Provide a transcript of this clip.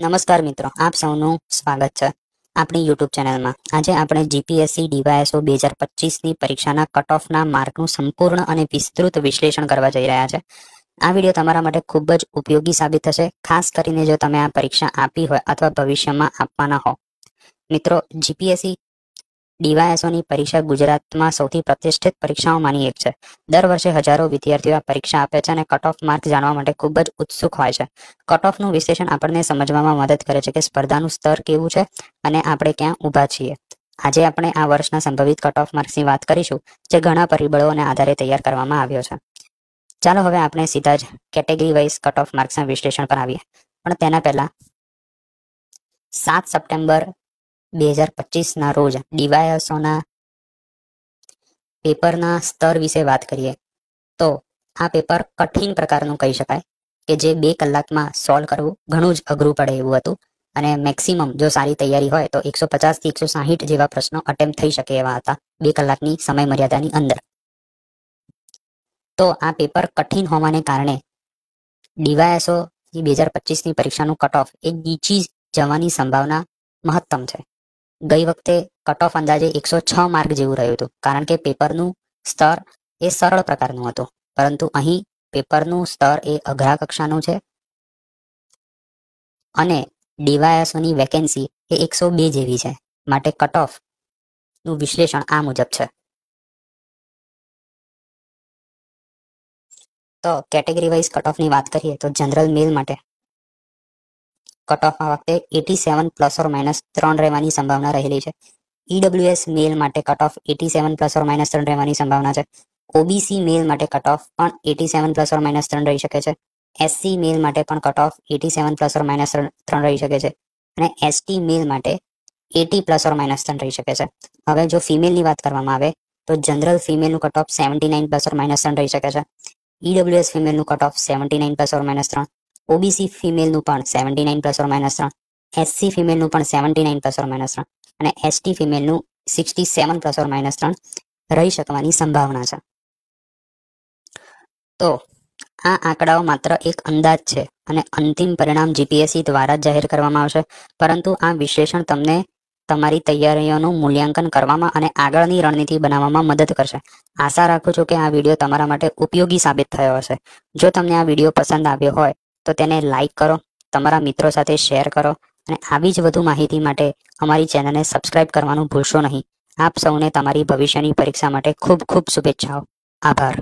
નમસ્કાર મિત્રો, આપ સૌનું સ્વાગત છે આપણી યુટ્યુબ ચેનલમાં. આજે આપણે જીપીએસસી ડીવાયએસઓ 2025ની પરીક્ષાના કટ ઓફના માર્કનું સંપૂર્ણ અને વિસ્તૃત વિશ્લેષણ કરવા જઈ રહ્યા છે. આ વિડીયો તમારા માટે ખૂબ જ ઉપયોગી સાબિત થશે, ખાસ કરીને જો તમે આ પરીક્ષા આપી હોય અથવા ભવિષ્યમાં આપવાના હો. મિત્રો, જીપીએસસી ડીવાયએસઓની પરીક્ષા ગુજરાતમાં સૌથી પ્રતિષ્ઠિત પરીક્ષાઓમાંની એક છે. દર વર્ષે હજારો વિદ્યાર્થીઓ આ પરીક્ષા આપે છે અને કટ ઓફ માર્ક જાણવા માટે ખૂબ જ ઉત્સુક હોય છે. કટ ઓફનું વિશ્લેષણ આપણને સમજવામાં મદદ કરે છે કે સ્પર્ધાનું સ્તર કેવું છે અને આપણે ક્યાં ઊભા છીએ. આજે આપણે આ વર્ષના સંભવિત કટ ઓફ માર્ક્સની વાત કરીશું, જે ઘણા પરિબળોને આધારે તૈયાર કરવામાં આવ્યો છે. ચાલો હવે આપણે સીધા જ કેટેગરી વાઇઝ કટ ઓફ માર્ક્સના વિશ્લેષણ પર આવીએ. પણ તેના પહેલા 7 સપ્ટેમ્બર 2025ના રોજ ડીવાયએસઓના પેપરના સ્તર વિશે વાત કરીએ તો આ પેપર કઠિન પ્રકારનું કહી શકાય કે જે 2 કલાકમાં સોલ્વ કરવું ઘણું જ અઘરું પડે એવું હતું. અને મેક્સિમમ જો સારી તૈયારી હોય તો 150 થી 160 જેવા પ્રશ્નો અટેમ્પ્ટ થઈ શકે એવા હતા 2 કલાકની સમય મર્યાદાની અંદર. તો આ પેપર કઠિન હોવાને કારણે ડીવાયએસઓ 2025ની પરીક્ષાનું કટ ઓફ એ નીચી જવાની સંભાવના મહત્તમ છે. ગઈ વખતે કટ ઓફ અંદાજે 106 માર્ક જેવું રહ્યું હતું, કારણ કે પેપરનું સ્તર એ સરળ પ્રકારનું હતું. પરંતુ અહીં પેપરનું સ્તર એ અઘરા કક્ષાનું છે અને ડીવાયએસઓની વેકેન્સી એ 102 જેવી છે. માટે કટ ઓફ નું વિશ્લેષણ આ મુજબ છે. તો કેટેગરી વાઇઝ કટ ઓફની વાત કરીએ તો જનરલ મેલ માટે કટ ઓફ આ વખતે 87 પ્લસ ઓર માઇનસ 3 રહેવાની સંભાવના રહેલી છે. ઈડબ્લ્યુએસ મેલ માટે cut off 87 plus or minus 3 રહેવાની સંભાવના છે. ઓબીસી મેલ માટે કટ ઓફ પણ 87 પ્લસ ઓર માઇનસ 3 રહી શકે છે. એસસી મેલ માટે પણ cut off 87 plus or minus 3 રહી શકે છે અને એસટી મેલ માટે 80 પ્લસ ઓર માઇનસ 3 રહી શકે છે. હવે જો ફિમેલની વાત કરવામાં આવે તો જનરલ ફિમેલનું cut off 79 plus or minus 3 રહી શકે છે. ઈડબ્લ્યુએસ ફિમેલનું cut off 79 plus or minus 3, OBC ફિમેલનું પણ 79 પ્લસ ઓર માઇનસ 3, એસસી ફિમેલનું પણ 79 પ્લસ ઓર માઇનસ 3 અને એસટી ફિમેલનું 67 પ્લસ ઓર માઇનસ 3 રહી શકવાની સંભાવના છે. તો આ આંકડાઓ માત્ર એક અંદાજ છે અને અંતિમ પરિણામ જીપીએસસી દ્વારા જ જાહેર કરવામાં આવશે. પરંતુ આ વિશ્લેષણ તમને તમારી તૈયારીઓનું મૂલ્યાંકન કરવામાં અને આગળની રણનીતિ બનાવવામાં મદદ કરશે. આશા રાખું છું કે આ વિડીયો તમારા માટે ઉપયોગી સાબિત થયો હશે. જો તમને આ વિડીયો પસંદ આવ્યો હોય તો તેને લાઈક કરો, તમારા મિત્રો સાથે શેર કરો અને આવી જ વધુ માહિતી માટે અમારી ચેનલને સબસ્ક્રાઇબ કરવાનું ભૂલશો નહીં. આપ સૌને તમારી ભવિષ્યની પરીક્ષા માટે ખૂબ ખૂબ શુભેચ્છાઓ. આભાર.